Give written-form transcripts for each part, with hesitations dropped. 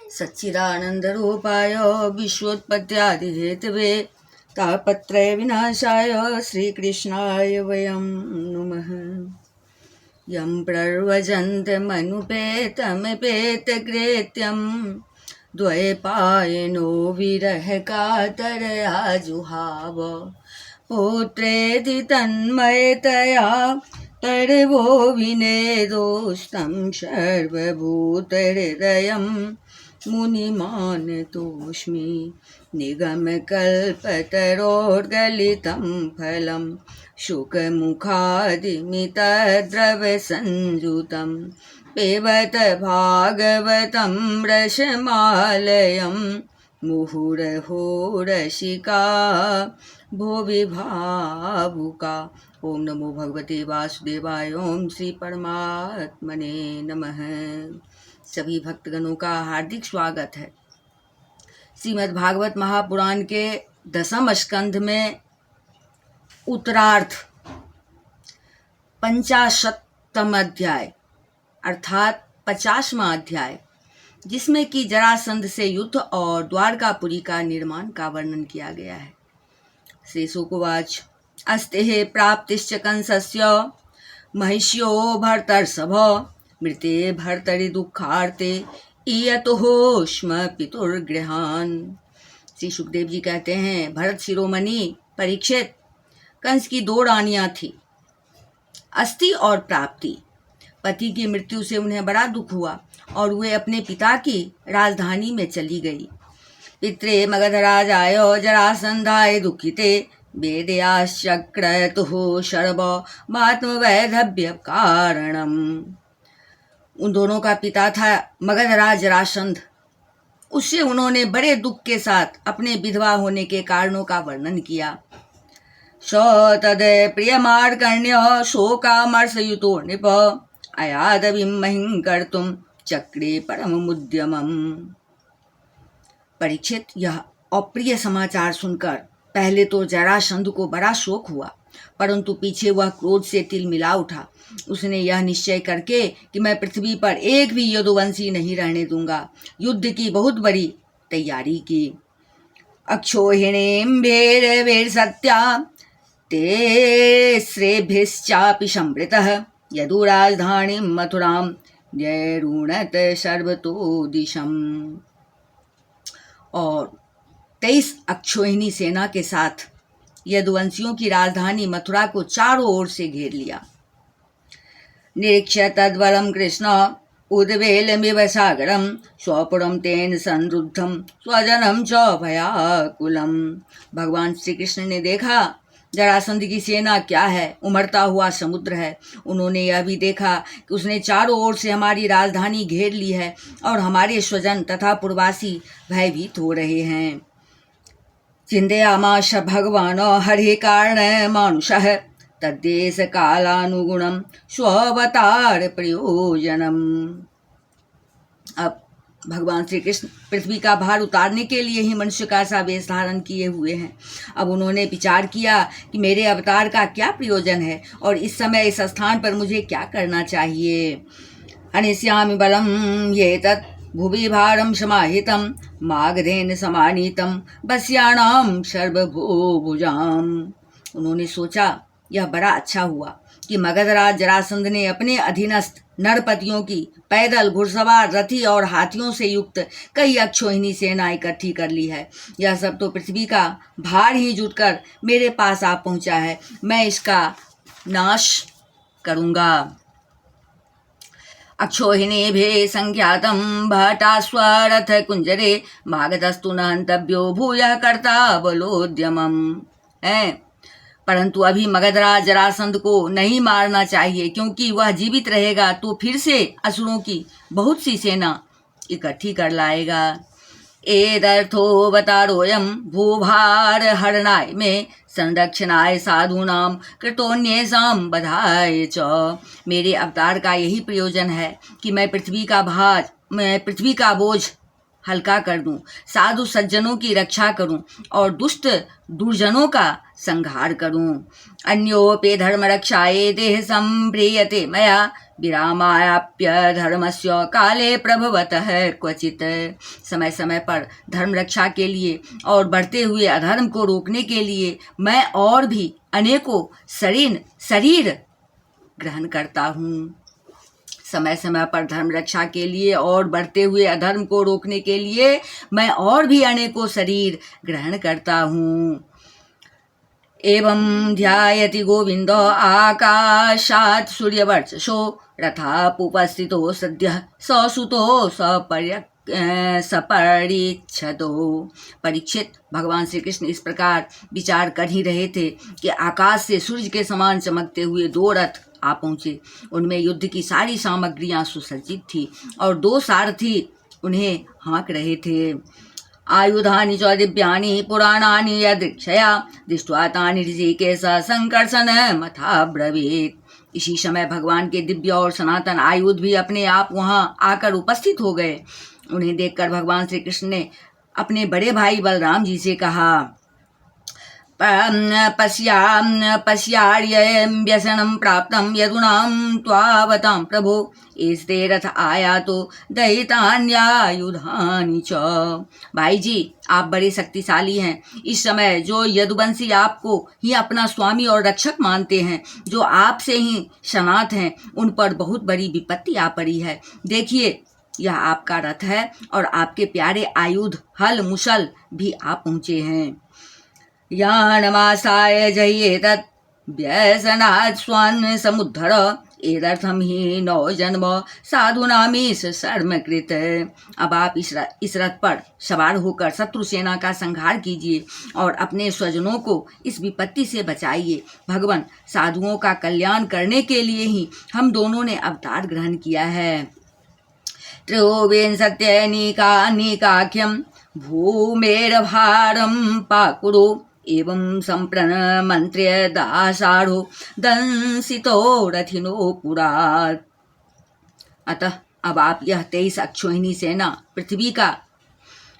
सच्चिदानन्दरूपाय विश्वोत्पत्त्यादिहेतवे तापत्रय विनाशाय श्रीकृष्णाय वयं नुमः। यं प्रव्रजन्तमनुपेतमपेतकृत्यं द्वैपायनो विरह कातरया जुहाव पुत्रेति तन्मयतया तर्वो विनेदोस्तं सर्वभूतहृदयं मुनिमानतोऽस्मि। निगमकल्पतरोर्गलितं फलं शुकमुखादिमितद्रवसंयुतं पिबत भागवतं रसमालयं मुहुरहो रसिका भुवि भावुका। ओम नमो भगवते वासुदेवाय। ओम श्री परमात्मने नमः। सभी भक्तगणों का हार्दिक स्वागत है। श्रीमद् भागवत महापुराण के 10वें स्कंध में उत्तरार्ध 50वां अध्याय अर्थात 50वां अध्याय, जिसमें कि जरासंध से युद्ध और द्वारकापुरी का निर्माण का वर्णन किया गया है। श्री शुकवाच अस्ते प्राप्तिश्च कंसस्य महिष्यो भर्तर्षभ मृते भर्तरि दुःखार्ते इयतोष्म पितुर्गृहान। श्री सुखदेव जी कहते हैं, भरत शिरोमणि परीक्षित, कंस की 2 रानियां थी, अस्ति और प्राप्ति। पति की मृत्यु से उन्हें बड़ा दुख हुआ और वे अपने पिता की राजधानी में चली गई। पित्रे मगधराजाय जरासंधाय दुखिते वेदयाश्चक्रतुः सर्वमात्मवैधव्य कारणम। उन दोनों का पिता था मगधराज जरासंध। उससे उन्होंने बड़े दुख के साथ अपने विधवा होने के कारणों का वर्णन किया। स तद प्रियमार्कण्य शोकामर्षयुतो नृप अयादविं महिं कर्तुं चक्रे परममुद्यमम्। परीक्षित, यह अप्रिय समाचार सुनकर पहले तो जरासंध को बड़ा शोक हुआ, परंतु पीछे वह क्रोध से तिलमिला उठा। उसने यह निश्चय करके कि मैं पृथ्वी पर एक भी यदुवंशी नहीं रहने दूंगा, युद्ध की बहुत बड़ी तैयारी की। अक्षोहिणीं वीर सत्या तेस्रेभिश्चापि संवृतः यदु राजधानीं मथुरां जयरुणत सर्वतो दिशम्। और 23 अक्षोहिणी सेना के साथ यदुवंशियों की राजधानी मथुरा को चारों ओर से घेर लिया। निरीक्ष्य तद्बलं कृष्ण उद्वेलमिव सागरं स्वपुरं तेन संरुद्धं स्वजनं च भयाकुलम्। भगवान श्री कृष्ण ने देखा जरासंध की सेना क्या है, उमड़ता हुआ समुद्र है। उन्होंने यह भी देखा कि उसने चारों ओर से हमारी राजधानी घेर ली है और हमारे स्वजन तथा पुरवासी भयभीत हो रहे हैं। चिंतयामास भगवान हरि कारण मानुषः तद्देश कालानुगुणं स्वावतार प्रयोजनम। अब भगवान श्री कृष्ण पृथ्वी का भार उतारने के लिए ही मनुष्य का सा वेश धारण किए हुए हैं। अब उन्होंने विचार किया कि मेरे अवतार का क्या प्रयोजन है और इस समय इस स्थान पर मुझे क्या करना चाहिए। हनिष्यामि बलम ये तत् भुवि भारम समाहितम मागधेन समानीतम बस्याणाम सर्वभुजाम। उन्होंने सोचा, यह बड़ा अच्छा हुआ कि मगधराज जरासंध ने अपने अधीनस्थ नरपतियों की पैदल, घुड़सवार, रथी और हाथियों से युक्त कई अक्षोहिणी सेना इकट्ठी कर ली है। यह सब तो पृथ्वी का भार ही जुटकर मेरे पास आ पहुंचा है। मैं इसका नाश करूंगा। अक्षोहिणीभिः संख्यातं भटाश्वरथ कुंजरे मागधस्तु न हन्तव्यो भूयः कर्ता बलोद्यमम्। परंतु अभी मगधराज जरासंध को नहीं मारना चाहिए, क्योंकि वह जीवित रहेगा तो फिर से असुरों की बहुत सी सेना इकट्ठी कर लाएगा। एदर्थोऽवतारोऽयं भूभार हरणाय में संरक्षणाय साधूनां कृतोन्येषां बधाय च। मेरे अवतार का यही प्रयोजन है कि मैं पृथ्वी का बोझ हल्का कर दूं, साधु सज्जनों की रक्षा करूं और दुष्ट दुर्जनों का संहार करूं। अन्योपि धर्म रक्षाये देह संप्रीयते मया विरामायाप्य धर्मस्य काले प्रभवतः क्वचित। समय समय पर धर्म रक्षा के लिए और बढ़ते हुए अधर्म को रोकने के लिए मैं और भी अनेकों शरीर ग्रहण करता हूँ। समय समय पर धर्म रक्षा के लिए और बढ़ते हुए अधर्म को रोकने के लिए मैं और भी अनेकों शरीर ग्रहण करता हूँ। एवं ध्यायति गोविंदो आकाशात् सूर्यवर्चसो रथापुपस्थितो सद्यः ससुतो सपरिच्छदो। परीक्षित, भगवान श्री कृष्ण इस प्रकार विचार कर ही रहे थे कि आकाश से सूर्य के समान चमकते हुए 2 रथ आ पहुँचे। उनमें युद्ध की सारी सामग्रियां सुसज्जित थी और 2 सारथी उन्हें हाँक रहे थे। आयुधानि च दिव्यानि पुराणानि यदृक्षया दृष्ट्वा तानि ऋषिकेश संकर्षणमथा ब्रवीत्। इसी समय भगवान के दिव्य और सनातन आयुध भी अपने आप वहां आकर उपस्थित हो गए। उन्हें देखकर भगवान श्री कृष्ण ने अपने बड़े भाई बलराम जी से कहा, पश्यार्यं व्यसनं प्राप्तं यदुनां त्वावतां प्रभो एस्ते रथ आयातो दयितान्यायुधानि च। भाई जी, आप बड़े शक्तिशाली हैं। इस समय जो यदुवंशी आपको ही अपना स्वामी और रक्षक मानते हैं, जो आपसे ही शनात हैं, उन पर बहुत बड़ी विपत्ति आ पड़ी है। देखिए, यह आपका रथ है और आपके प्यारे आयुध हल मुशल भी आ पहुँचे हैं। यानमासाय जयेतत् व्यसनात् स्वान् समुद्धर एदर्थम ही 9 जन्म साधुनामीश शर्म कृत। अब आप इस रथ पर सवार होकर शत्रु सेना का संहार कीजिए और अपने स्वजनों को इस विपत्ति से बचाइए। भगवान, साधुओं का कल्याण करने के लिए ही हम दोनों ने अवतार ग्रहण किया है। त्रयोविंशत्यनीकाख्यम भूमेर्भारं पाकुरु एवं संप्रणमन्त्र्य दासाढ़ो दंसितो रथिनो पुरात्। अतः अब आप यह 23 अक्षोहिणी सेना पृथ्वी का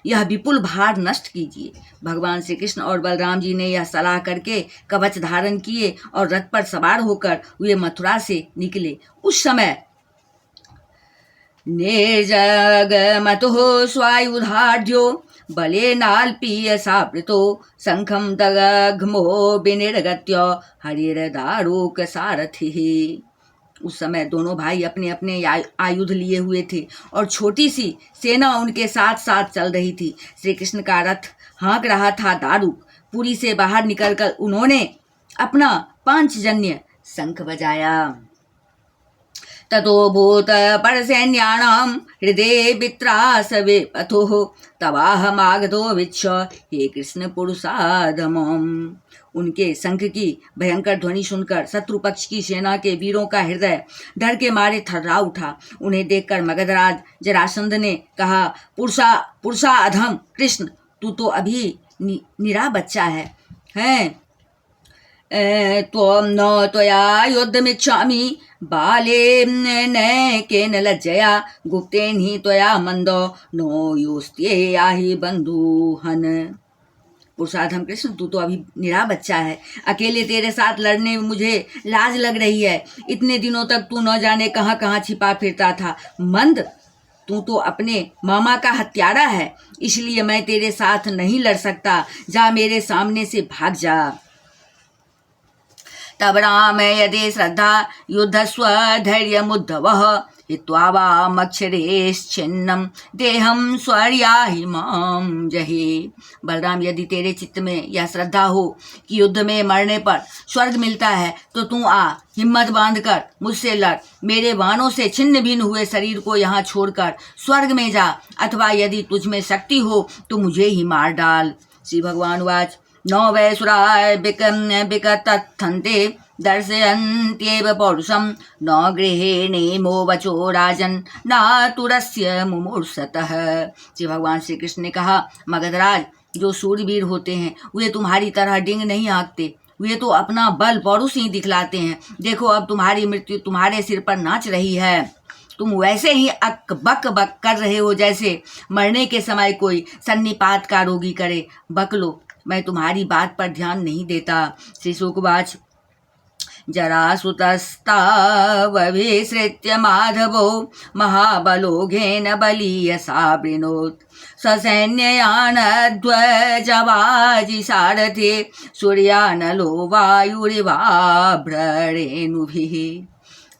यह विपुल भार नष्ट कीजिए। भगवान श्री कृष्ण और बलराम जी ने यह सलाह करके कवच धारण किए और रथ पर सवार होकर वे मथुरा से निकले। उस समय निर्जगमतुः स्वायुधाढ्यो बलेनाल्पीय सावृतो शंखं दग्धमो विनिर्गत्य हरिर्दारुक सारथिः। उस समय दोनों भाई अपने अपने आयुध लिए हुए थे और छोटी सी सेना उनके साथ साथ चल रही थी। श्री कृष्ण का रथ हाँक रहा था दारुक। पुरी से बाहर निकलकर उन्होंने अपना पांचजन्य शंख बजाया। ततो भूत परसैन्याणां हृदये वित्रासवे पथुः तवाहमागधो वीक्ष हे कृष्ण पुरुषाधमम्। उनके शंख की भयंकर ध्वनि सुनकर शत्रु पक्ष की सेना के वीरों का हृदय डर के मारे थर्रा उठा। उन्हें देखकर मगधराज जरासंध ने कहा, पुरुषा अधम कृष्ण, तू तो अभी निरा बच्चा है। त्वं न त्वया युद्धमिच्छामि बाले न केन लज्जया गुप्तेन हि त्वया मंदो नो योस्त्ये याहि बंधुहन। पुरुषाधम कृष्ण, तू तो अभी निरा बच्चा है। अकेले तेरे साथ लड़ने में मुझे लाज लग रही है। इतने दिनों तक तू न जाने कहाँ कहाँ छिपा फिरता था। मंद, तू तो अपने मामा का हत्यारा है, इसलिए मैं तेरे साथ नहीं लड़ सकता। जा, मेरे सामने से भाग जा। तब राम यदि श्रद्धा युद्धस्व धैर्यमुद्धवः हित्वा वामक्षरेश्चिन्नं देहं स्वर्याहि मां जहि। बलराम, यदि तेरे चित्त में यह श्रद्धा हो कि युद्ध में मरने पर स्वर्ग मिलता है, तो तू आ, हिम्मत बांधकर मुझसे लड़। मेरे बाणों से छिन्न भिन्न हुए शरीर को यहाँ छोड़कर स्वर्ग में जा, अथवा यदि तुझ में शक्ति हो तो मुझे ही मार डाल। श्री भगवान वाच, न वैसुराय विकतथन्ते दर्शयन्त्येव पौरुषं न गृहेणेमो वचो राजन् नातुरस्य मुमूर्षतः। श्री भगवान श्री कृष्ण ने कहा, मगधराज, जो सूरवीर होते हैं वे तुम्हारी तरह डिंग नहीं हाँकते। वे तो अपना बल पौरुष ही दिखलाते हैं। देखो, अब तुम्हारी मृत्यु तुम्हारे सिर पर नाच रही है। तुम वैसे ही अक बक बक कर रहे हो जैसे मरने के समय कोई सन्निपात का रोगी करे। बक लो, मैं तुम्हारी बात पर ध्यान नहीं देता। श्री शुकवाच जरासुतस्तावभिसृत्य माधवो महाबलोघेन बलीयसा वृणोत् ससैन्ययानध्वजवाजिसारथे सूर्यानलो वायुरिवाभ्रेणुभिः।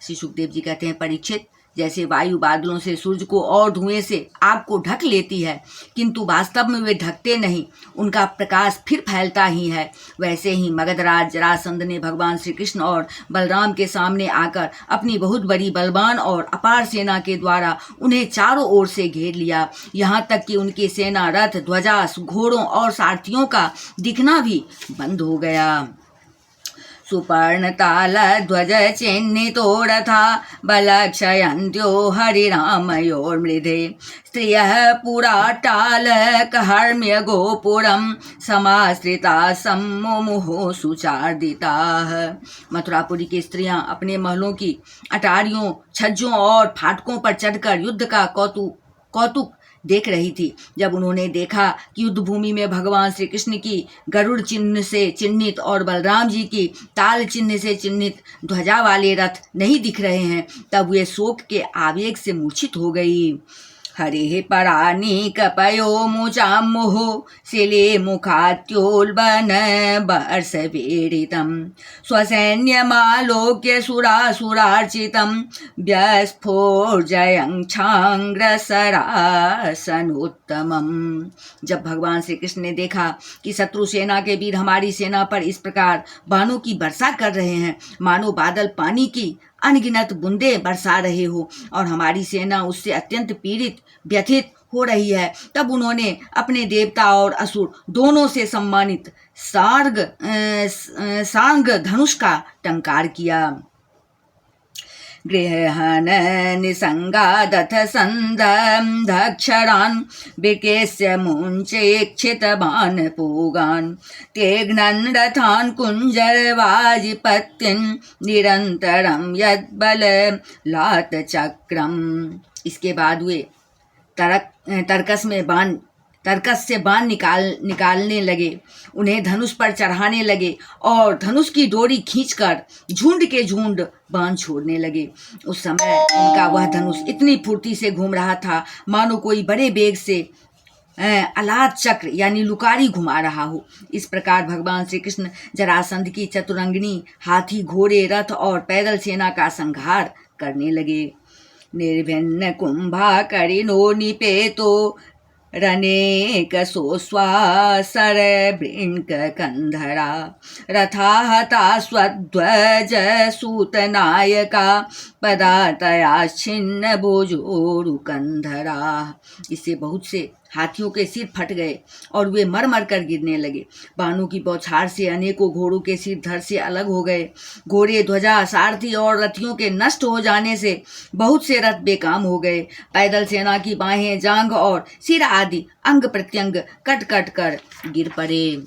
श्री सुखदेव जी कहते हैं, परीक्षित, जैसे वायु बादलों से सूर्य को और धुएं से आग को ढक लेती है, किंतु वास्तव में वे ढकते नहीं, उनका प्रकाश फिर फैलता ही है, वैसे ही मगधराज जरासंध ने भगवान श्री कृष्ण और बलराम के सामने आकर अपनी बहुत बड़ी बलवान और अपार सेना के द्वारा उन्हें चारों ओर से घेर लिया। यहाँ तक कि उनकी सेना, रथ, ध्वजा, घोड़ों और सारथियों का दिखना भी बंद हो गया। सुपर्णतालध्वज चिह्नितो रथा बलक्षयन्त्यो हरिरामयोर्मृधे स्त्रियः पुराटालकहर्म्य गोपुरं समाश्रिता सम्मुमुहो सुचार्दिताः। मथुरापुरी की स्त्रियां अपने महलों की अटारियों, छज्जों और फाटकों पर चढ़कर युद्ध का कौतुक देख रही थी। जब उन्होंने देखा कि युद्ध भूमि में भगवान श्री कृष्ण की गरुड़ चिन्ह से चिन्हित और बलराम जी की ताल चिन्ह से चिन्हित ध्वजा वाले रथ नहीं दिख रहे हैं, तब वे शोक के आवेग से मूर्छित हो गई। हरे परानीकपयो मुचामुः शिले मुखात्योल्बन वर्षवीडितं स्वसैन्यमालोक्य सुरासुरार्चितं व्यस्फोर्जयञ्छाङ्ग्रसरासनोत्तमम्। जब भगवान श्री कृष्ण ने देखा कि शत्रु सेना के वीर हमारी सेना पर इस प्रकार बाणों की वर्षा कर रहे हैं, मानो बादल पानी की अनगिनत बूंदें बरसा रहे हो, और हमारी सेना उससे अत्यंत पीड़ित व्यथित हो रही है, तब उन्होंने अपने देवता और असुर दोनों से सम्मानित सांग धनुष का टंकार किया। गृहहन निसंगादथ संदक्षरान् विकेस्य मुञ्चेक्षितवान् पूगान् तेघ्नन् रथान् कुञ्जरवाजिपत्यन् निरन्तरं यद्बललातचक्रम्। इसके बाद वे तरकस से बाण निकालने लगे, उन्हें धनुष पर चढ़ाने लगे और धनुष की डोरी खींचकर झुंड के झुंड बाण छोड़ने लगे। उस समय उनका वह धनुष इतनी फुर्ती से घूम रहा था मानो कोई बड़े वेग से अलाद चक्र यानी लुकारी घुमा रहा हो। इस प्रकार भगवान श्री कृष्ण जरासंध की चतुरंगिनी, हाथी, घोड़े, रथ और पैदल सेना का संहार करने लगे। निर्भिन्न कुंभाकरिणो निपेतो रनेकसोऽश्वासर वृङ्क कंधरा रथा हता स्वध्वज सूतनायका पदातयाश्छिन्न भुजोरुकंधरा। इससे बहुत से हाथियों के सिर फट गए और वे मर मर कर गिरने लगे। बाणों की बौछार से अनेकों घोड़ों के सिर धड़ से अलग हो गए। घोड़े, ध्वजा, सारथी और रथियों के नष्ट हो जाने से बहुत से रथ बेकाम हो गए। पैदल सेना की बाहें, जांघ और सिर आदि अंग प्रत्यंग कट कट कर गिर पड़े।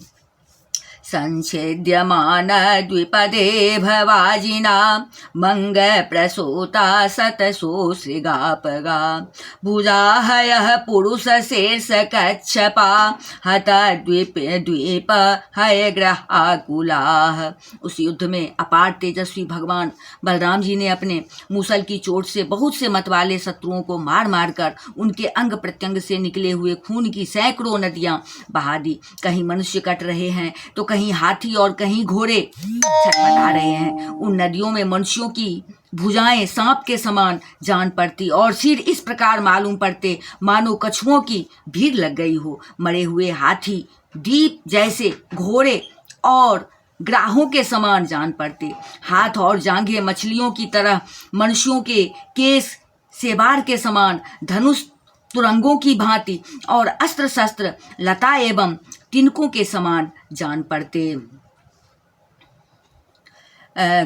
संच्छेद्यमान द्विपदे भवाजिना मंग प्रसूता शतसो श्रृगापगा भुजाहयः पुरुष शीर्ष कच्छपा हत द्वीप हयग्रह आकुलाः। उस युद्ध में अपार तेजस्वी भगवान बलराम जी ने अपने मूसल की चोट से बहुत से मतवाले शत्रुओं को मार मार कर उनके अंग प्रत्यंग से निकले हुए खून की सैकड़ों नदियां बहा दी। कहीं मनुष्य कट रहे हैं तो कहीं हाथी और कहीं घोड़े छटपटा रहे हैं। उन नदियों में मनुष्यों की भुजाएं सांप के समान जान पड़ती और सिर इस प्रकार मालूम पड़ते मानो कछुओं की भीड़ लग गई हो। मरे हुए हाथी दीप जैसे, घोड़े और ग्राहों के समान जान पड़ते। हाथ और जांघें मछलियों की तरह, मनुष्यों के केस सेबार के समान, धनुष तुरंगों की भांति और अस्त्र शस्त्र लता एवं तिनकों के समान जान पड़ते।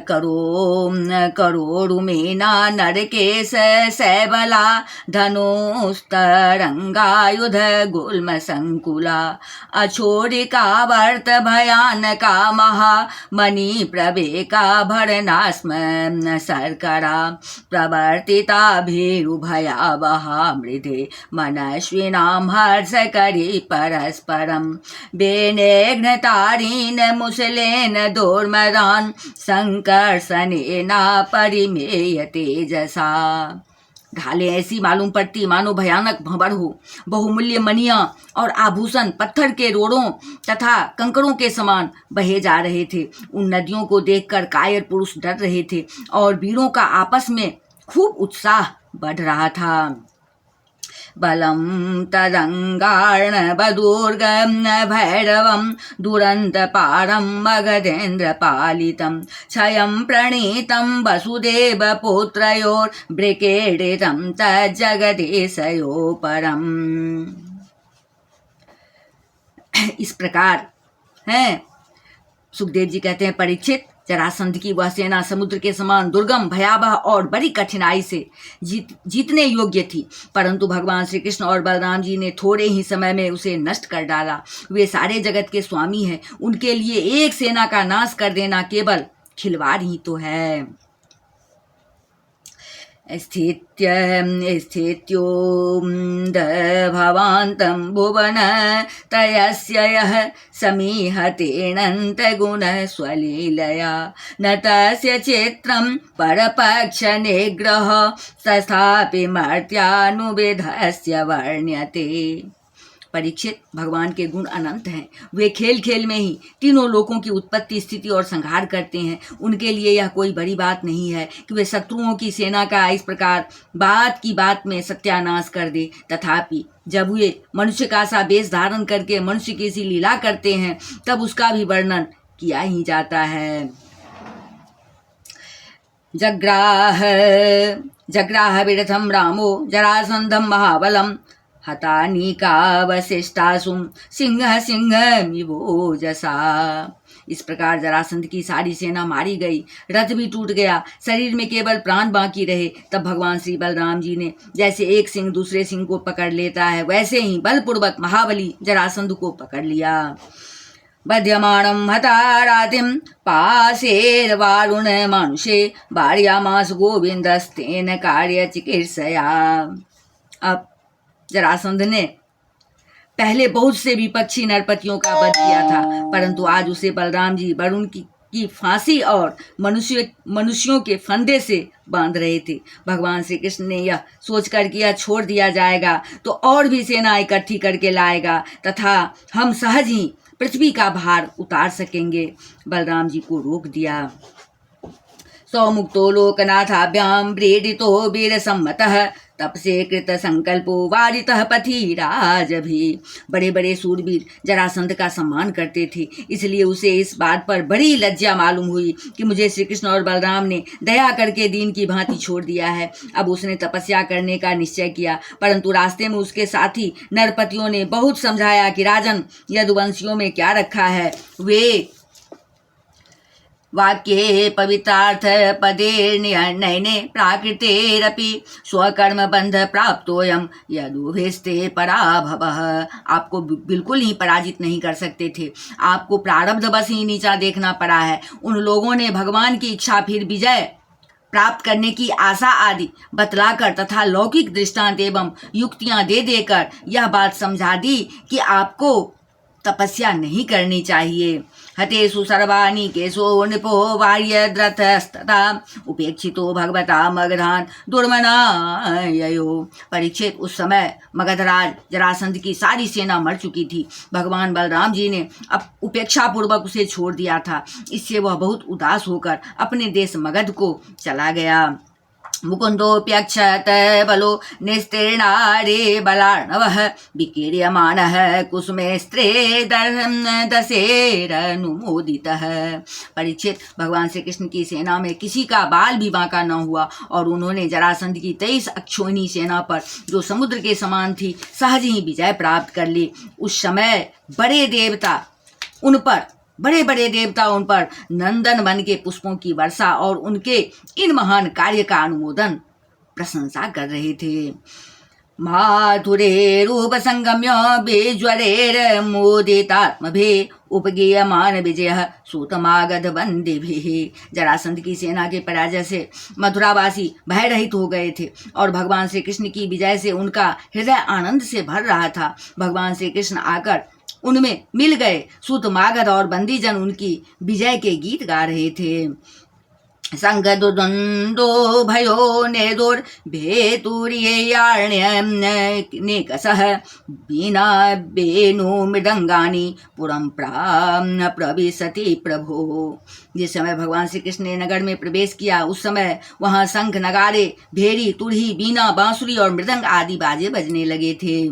करोरुमेना नरकेश सैबला धनुस्तरंगायुध गुल्म संकुला अछोरिका वर्त भयानका महा मणि प्रवेका भरनास्म सर्करा प्रवर्तिता भीरुभयावहा मृधे मनस्विनां हर्षकरी परस्परं बेनेघ्नतारीन मुसलेन दोर्मरान् संकर्षणेना परिमेय तेजसा। ढालें ऐसी मालूम पड़ती मानो भयानक भंवर हो। बहुमूल्य मणियां और आभूषण पत्थर के रोड़ों तथा कंकड़ों के समान बहे जा रहे थे। उन नदियों को देखकर कायर पुरुष डर रहे थे और वीरों का आपस में खूब उत्साह बढ़ रहा था। बलं तरंगार्णवदुर्गं भैरवं दुरन्तपारं मगधेन्द्रपालितं क्षयं प्रणीतं वसुदेवपुत्रयोर्ब्रिकेडितं तज्जगदीशयोपरम्। इस प्रकार हैं सुखदेव जी कहते हैं, परीक्षित, जरासंध की वह सेना समुद्र के समान दुर्गम, भयावह और बड़ी कठिनाई से जीतने योग्य थी, परंतु भगवान श्री कृष्ण और बलराम जी ने थोड़े ही समय में उसे नष्ट कर डाला। वे सारे जगत के स्वामी हैं, उनके लिए एक सेना का नाश कर देना केवल खिलवाड़ ही तो है। स्थित्योऽम्दभवान्तं भुवन त्रयस्य यः समीहतेऽनन्तगुणस्वलीलया न तस्य चित्रं परपक्षनिग्रह तथापि मर्त्यानुविधस्य वर्ण्यते। परीक्षित, भगवान के गुण अनंत हैं। वे खेल खेल में ही तीनों लोकों की उत्पत्ति, स्थिति और संहार करते हैं। उनके लिए यह कोई बड़ी बात नहीं है कि वे शत्रुओं की सेना का इस प्रकार बात की बात में सत्यानाश कर दे। तथापि जब वे मनुष्य का सा वेश धारण करके मनुष्य की सी लीला करते हैं, तब उसका भी वर्णन किया ही जाता है। जग्राह विरथम रामो जरासंधम महाबलम हतानीकावशिष्टासुम सिंह सिंहमिवोजसा। इस प्रकार जरासंध की सारी सेना मारी गई, रथ भी टूट गया, शरीर में केवल प्राण बाकी रहे। तब भगवान श्री बलराम जी ने जैसे एक सिंह दूसरे सिंह को पकड़ लेता है, वैसे ही बलपूर्वक महाबली जरासंध को पकड़ लिया। बध्यमाणं हतारातिं पाशेर्वारुण मानुषे भार्यामास गोविंदस्तेन कार्य चिकित्सया। अब जरासंध ने पहले बहुत से विपक्षी नरपतियों का वध किया था, परंतु आज उसे बलराम जी वरुण की फांसी और मनुष्यों के फंदे से बांध रहे थे। भगवान श्री कृष्ण ने यह सोचकर कि यह छोड़ दिया जाएगा तो और भी सेना इकट्ठी करके लाएगा तथा हम सहज ही पृथ्वी का भार उतार सकेंगे, बलराम जी को रोक दिया। सौमुक्तो लोकनाथाभ्याम प्रेरितो वीर सम्मतः तपसे कृत संकल्पो वारितः पथिराज भी। बड़े बड़े सूरवीर जरासंध का सम्मान करते थे, इसलिए उसे इस बात पर बड़ी लज्जा मालूम हुई कि मुझे श्री कृष्ण और बलराम ने दया करके दीन की भांति छोड़ दिया है। अब उसने तपस्या करने का निश्चय किया, परंतु रास्ते में उसके साथी नरपतियों ने बहुत समझाया कि राजन, यदुवंशियों में क्या रखा है। वे वाक्ये पवित्रार्थ पदेर्नयने प्राकृतेरपि स्वकर्म बंध प्राप्तोयम यदुभिस्ते पराभवः। आपको बिल्कुल ही पराजित नहीं कर सकते थे, आपको प्रारब्ध बस ही नीचा देखना पड़ा है। उन लोगों ने भगवान की इच्छा फिर विजय प्राप्त करने की आशा आदि बतलाकर तथा लौकिक दृष्टांत एवं युक्तियां दे देकर यह बात समझा दी कि आपको तपस्या नहीं करनी चाहिए। हतेषु सर्वाणि केशो नृपो वार्यद्रथस्तथा उपेक्षितो भगवता मगधान दुर्मनाययो। परीक्षित, उस समय मगधराज जरासंध की सारी सेना मर चुकी थी। भगवान बलराम जी ने अब उपेक्षा पूर्वक उसे छोड़ दिया था। इससे वह बहुत उदास होकर अपने देश मगध को चला गया। मुकुंदोऽप्यक्षत बलो निस्तीर्णारे बलार्णवः विकीर्यमाणः कुसुमेस्त्रे दशेरनुमोदितः। परीक्षित, भगवान श्री कृष्ण की सेना में किसी का बाल भी बांका न हुआ और उन्होंने जरासंध की 23 अक्षोहिणी सेना पर, जो समुद्र के समान थी, सहज ही विजय प्राप्त कर ली। उस समय बड़े देवता उन पर बड़े बड़े देवता उन पर नंदन बन के पुष्पों की वर्षा और उनके इन महान कार्य का अनुमोदन प्रशंसा कर रहे थे। माधुरे रूप संगम्य बेज्वरेर्मुदितात्मभे उपगीयमान विजय सूतमागध वंदिभिः। जरासंध की सेना के पराजय से मथुरावासी भयरहित हो गए थे और भगवान श्री कृष्ण की विजय से उनका हृदय आनंद से भर रहा था। भगवान श्री कृष्ण आकर उनमें मिल गए। सूतमागध और बंदीजन उनकी विजय के गीत गा रहे थे। संगदुद्वन्द्वो भयो नेदुर्भेतुर्येयार्ण्यनेकसः वीणा वेणु मृदंगानि पुरं प्रविशति प्रभो। जिस समय भगवान श्री कृष्ण ने नगर में प्रवेश किया उस समय वहां शंख, नगाड़े, भेरी, तुरही, वीणा, बांसुरी और मृदंग आदि बाजे बजने लगे थे।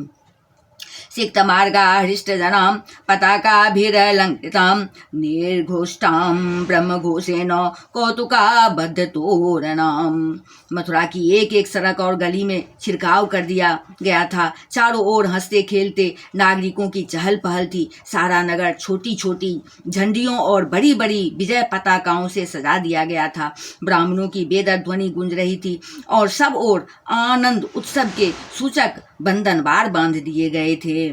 सिक्तमार्गा हृष्टजनां पताकाभिरलङ्कृतां निर्घोष्टां ब्रह्मघोषेण कौतुकाबद्धतोरणां। मथुरा की एक एक सड़क और गली में छिड़काव कर दिया गया था। चारों ओर हंसते खेलते नागरिकों की चहल पहल थी। सारा नगर छोटी छोटी झंडियों और बड़ी बड़ी विजय पताकाओं से सजा दिया गया था। ब्राह्मणों की बेदर ध्वनि गूंज रही थी और सब ओर आनंद उत्सव के सूचक बंधनवार बांध दिए गए थे।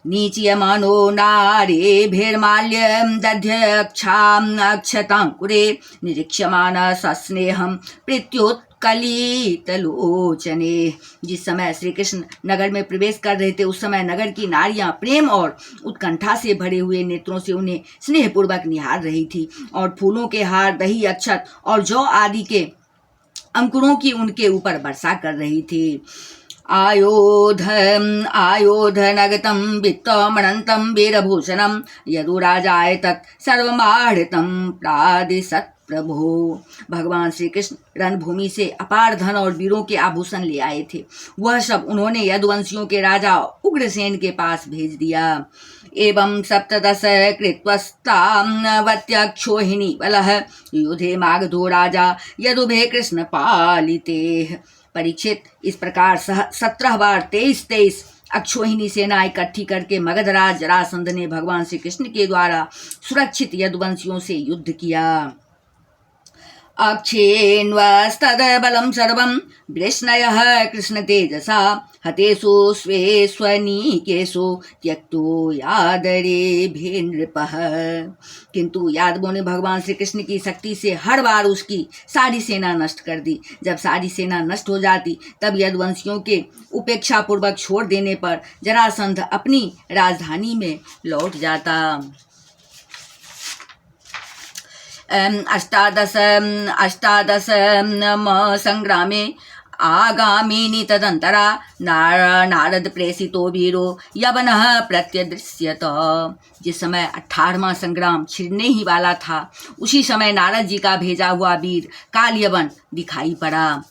नीच्यमानो नारीभिर्माल्यं दध्यक्षाक्षताङ्कुरे निरीक्ष्यमान सस्नेहं प्रीत्युत्कलितलोचने। जिस समय श्री कृष्ण नगर में प्रवेश कर रहे थे उस समय नगर की नारियां प्रेम और उत्कंठा से भरे हुए नेत्रों से उन्हें स्नेहपूर्वक निहार रही थी और फूलों के हार, दही, अक्षत और जौ आदि के अंकुरों की उनके ऊपर वर्षा कर रही थी। आयोधनगतं वित्तमनन्तं वीरभूषणं यदुराजाय तत् सर्वमाहृतं प्रादिशत् प्रभो। भगवान श्री कृष्ण रणभूमि से अपार धन और वीरों के आभूषण ले आए थे। वह सब उन्होंने यदुवंशियों के राजा उग्रसेन के पास भेज दिया। एवं 17 कृत्वस्तावत्यक्षोहिणी बलः युधे मागधो राजा यदुभे कृष्ण पालिते। परीक्षित, इस प्रकार 17 बार 23 अक्षोहिणी सेना इकट्ठी करके मगधराज जरासंध ने भगवान श्री कृष्ण के द्वारा सुरक्षित यदुवंशियों से युद्ध किया। अक्षेन्वस्तदबलं सर्वं वृष्णयः कृष्ण तेजसा हतेषु स्वेष्वनीकेषु त्यक्तो यादरे नृपः। किंतु यादवों ने भगवान श्री कृष्ण की शक्ति से हर बार उसकी सारी सेना नष्ट कर दी। जब सारी सेना नष्ट हो जाती तब यदुवंशियों के उपेक्षा पूर्वक छोड़ देने पर जरासंध अपनी राजधानी में लौट जाता। अष्टादश संग्रामे आगामिनी तदंतरा नारद प्रेषितो वीरो यवनः प्रत्यदृश्यत। जिस समय 18वां संग्राम छिड़ने ही वाला था उसी समय नारद जी का भेजा हुआ वीर कालयवन दिखाई पड़ा।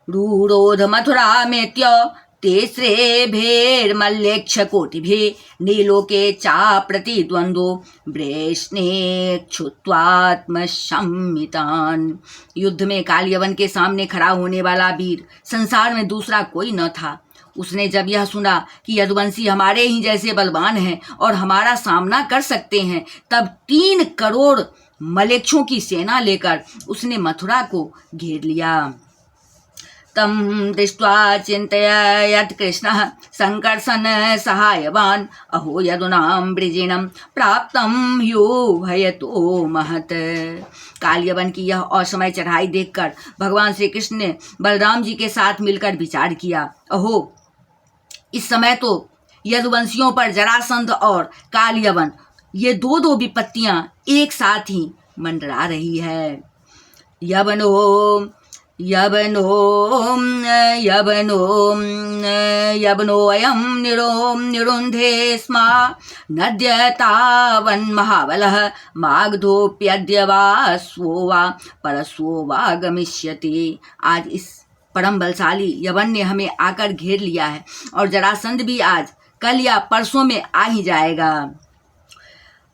रूरोध मथुरा मेत्य तेस्रे भेर्मल्लेक्ष कोटिभिः नीलोके चाप्रतिद्वन्द्वो वृष्णेक्षुत्वात्मसंमितान्। युद्ध में कालयवन के सामने खड़ा होने वाला वीर संसार में दूसरा कोई न था। उसने जब यह सुना कि यदुवंशी हमारे ही जैसे बलवान हैं और हमारा सामना कर सकते हैं तब 3 करोड़ मलेच्छों की सेना लेकर उसने मथुरा को घेर लिया। तं दृष्ट्वा चिन्तयत् कृष्णः संकर्षण सहायवान् अहो यदूनां वृजिनं प्राप्तं ह्युभयतो महत्। कालयवन की यह असमय चढ़ाई देखकर भगवान श्री कृष्ण ने बलराम जी के साथ मिलकर विचार किया। अहो, इस समय तो यदुवंशियों पर जरासंध और कालयवन ये दो विपत्तियां एक साथ ही मंडरा रही है। यवनोऽयं निरुन्धे स्मा नद्यतावन्महाबलः मागधोऽप्यद्य वा स्वो वा परस्वो वा गमिष्यति। आज इस परम बलशाली यवन ने हमें आकर घेर लिया है और जरासंध भी आज, कल या परसों में आ ही जाएगा।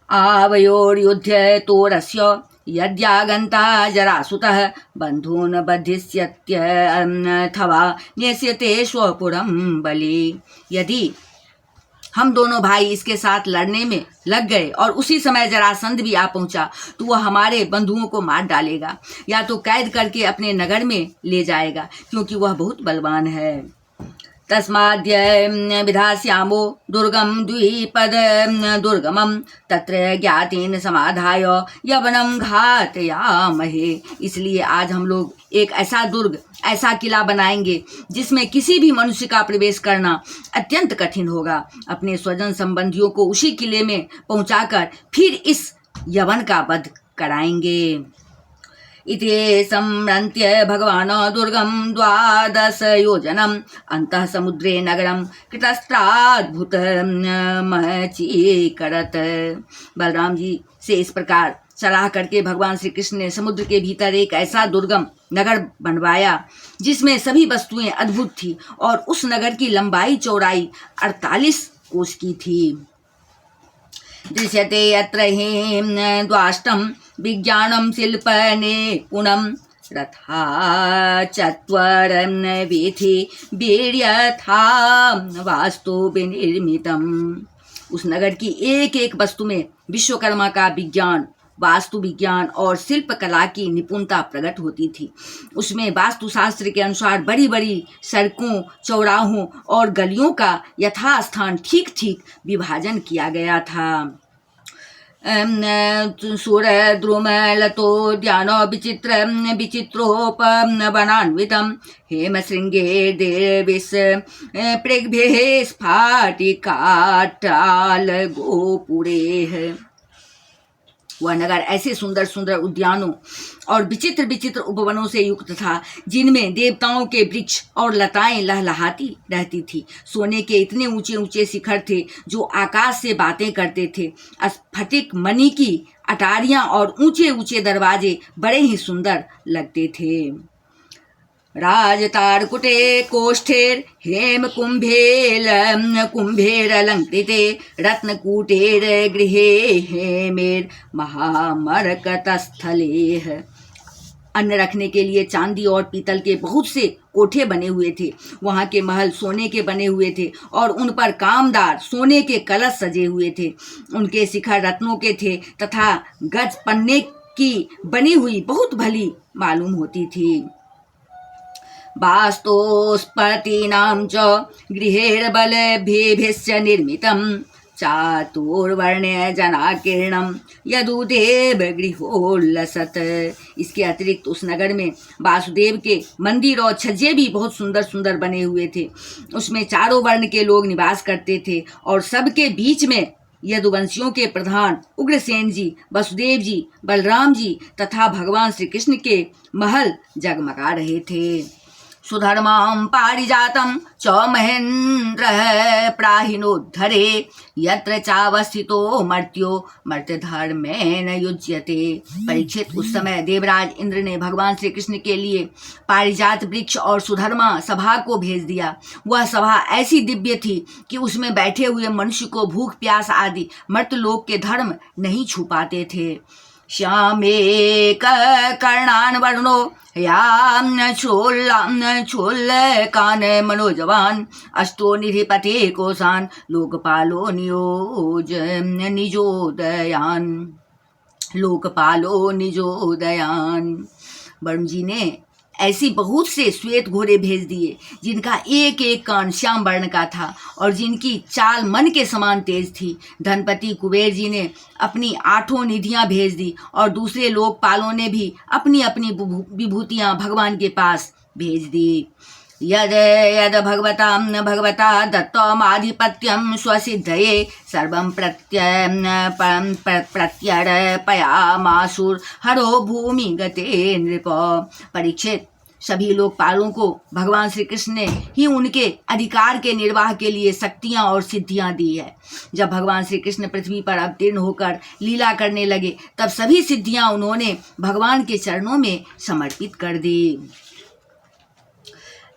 आवयोर्युध्य तोरस्य यद्यागन्ता जरासुतः बन्धून् बधिष्यत्यथवा नेष्यते स्वपुरं बलि। यदि हम दोनों भाई इसके साथ लड़ने में लग गए और उसी समय जरासंध भी आ पहुंचा तो वह हमारे बंधुओं को मार डालेगा या तो कैद करके अपने नगर में ले जाएगा, क्योंकि वह बहुत बलवान है। तस्माद्य विधास्यामो दुर्गम द्विपद दुर्गमम तत्र ज्ञातेन समाधाय यवनम घातयामहे। इसलिए आज हम लोग एक ऐसा दुर्ग, ऐसा किला बनाएंगे जिसमें किसी भी मनुष्य का प्रवेश करना अत्यंत कठिन होगा। अपने स्वजन संबंधियों को उसी किले में पहुंचाकर फिर इस यवन का वध कराएंगे। इति सम्रन्त्य भगवान दुर्गम 12 योजनम अंतः समुद्रे नगरम कृतस्त्राद्भुतमचीकरत्। बलराम जी से इस प्रकार सलाह करके भगवान श्री कृष्ण ने समुद्र के भीतर एक ऐसा दुर्गम नगर बनवाया जिसमें सभी वस्तुएं अद्भुत थी और उस नगर की लंबाई चौड़ाई 48 कोस की थी। दृश्यते यत्र हि द्वाष्टम विज्ञानम शिल्प निपुणम रथा चत्वरं वीथि वीर्यथा वास्तु विनिर्मितम। उस नगर की एक एक वस्तु में विश्वकर्मा का विज्ञान, वास्तु विज्ञान और शिल्प कला की निपुणता प्रकट होती थी। उसमें वास्तुशास्त्र के अनुसार बड़ी बड़ी सड़कों, चौराहों और गलियों का यथास्थान ठीक ठीक विभाजन किया गया था। सूरद्रुमलतोद्यान विचित्र विचित्रोपवनान्वितं हेमशृङ्गेर्देविस्पृग्भिः स्फाटिकाट्टालगोपुरैः। वह नगर ऐसे सुंदर सुंदर उद्यानों और विचित्र विचित्र उपवनों से युक्त था जिनमें देवताओं के वृक्ष और लताएं लहलहाती रहती थी। सोने के इतने ऊंचे ऊंचे शिखर थे जो आकाश से बातें करते थे। स्फटिक मणि की अटारियां और ऊंचे ऊंचे दरवाजे बड़े ही सुंदर लगते थे। राजतारकुटे कोष्ठेर हेम कुंभेरलंकृते रत्नकूटेर गृहे हेमेर महामरकतस्थलेः। अन्न रखने के लिए चांदी और पीतल के बहुत से कोठे बने हुए थे। वहाँ के महल सोने के बने हुए थे और उन पर कामदार सोने के कलश सजे हुए थे। उनके शिखर रत्नों के थे तथा गज पन्ने की बनी हुई बहुत भली मालूम होती थी। वास्तोस्पतीनां च गृहेर्बलभिश्च निर्मितं चातुर्वर्ण्य जनाकीर्णं यदुदेव गृहोल्लसत्। इसके अतिरिक्त उस नगर में वासुदेव के मंदिर और छज्जे भी बहुत सुंदर सुंदर बने हुए थे। उसमें चारों वर्ण के लोग निवास करते थे और सबके बीच में यदुवंशियों के प्रधान उग्रसेन जी, वसुदेव जी, बलराम जी तथा भगवान श्री कृष्ण के महल जगमगा रहे थे। सुधर्मां पारिजातं च महेन्द्रः प्राहिनोद्धरे यत्र चावस्थितो मर्त्यो मर्त्यधर्मेण युज्यते। परीक्षित, उस समय देवराज इंद्र ने भगवान श्री कृष्ण के लिए पारिजात वृक्ष और सुधर्मा सभा को भेज दिया। वह सभा ऐसी दिव्य थी कि उसमें बैठे हुए मनुष्य को भूख प्यास आदि मर्त्यलोक के धर्म नहीं छू पाते थे। श्यामेक कर्णान वर्णो याम छोल्लकान मनोजवान अष्टो निधिपते कोशान लोकपालो निजोदयान। वरुण जी ने ऐसी बहुत से श्वेत घोड़े भेज दिए जिनका एक एक कान श्याम वर्ण का था और जिनकी चाल मन के समान तेज थी। धनपति कुबेर जी ने अपनी 8 निधियां भेज दी और दूसरे लोकपालों ने भी अपनी अपनी विभूतियां भगवान के पास भेज दी। यद यद भगवता दत्तमाधिपत्यं स्वसिद्धये सर्वं प्रत्यर्पयामासुर हरो भूमि गते नृप। परीक्षित, सभी लोकपालों को भगवान श्री कृष्ण ने ही उनके अधिकार के निर्वाह के लिए शक्तियां और सिद्धियां दी है। जब भगवान श्री कृष्ण पृथ्वी पर अवतीर्ण होकर लीला करने लगे तब सभी सिद्धियां उन्होंने भगवान के चरणों में समर्पित कर दी।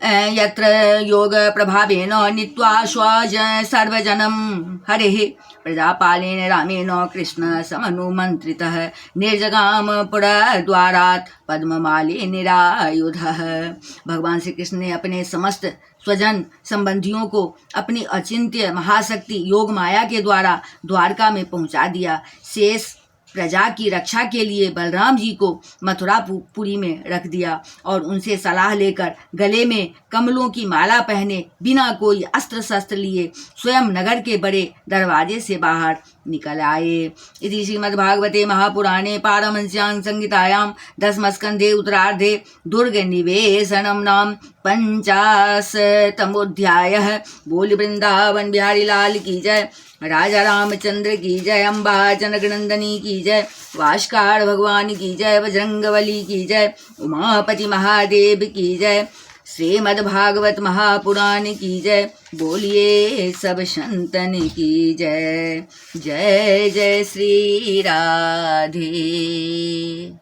यत्र योग प्रभावेन नीत्वा स्वज सर्वजनं हरेः प्रजापालेन रामेण कृष्ण समनुमन्त्रितः निर्जगाम पुरद्वारात् पद्ममाले निरायुधः। भगवान श्री कृष्ण ने अपने समस्त स्वजन संबंधियों को अपनी अचिंत्य महाशक्ति योग माया के द्वारा द्वारका में पहुंचा दिया। शेष प्रजा की रक्षा के लिए बलराम जी को मथुरापुरी में रख दिया और उनसे सलाह लेकर गले में कमलों की माला पहने बिना कोई अस्त्र शस्त्र लिए स्वयं नगर के बड़े दरवाजे से बाहर निकल आए। इति श्रीमद्भागवते महापुराणे पारमहंस्यां संहितायां दशमस्कन्धे उत्तरार्धे दुर्गनिवेशनं नाम 50तमोऽध्यायः। बोल वृंदावन बिहारी लाल की जय, राजा रामचंद्र की जय, अम्बा जनक नंदनी की जय, वाष्कार भगवान की जय, बजरंगबली की जय, उमापति महादेव की जय, श्रीमद्भागवत महापुराण की जय। बोलिए सब संतन की जय। जय जय श्री राधे।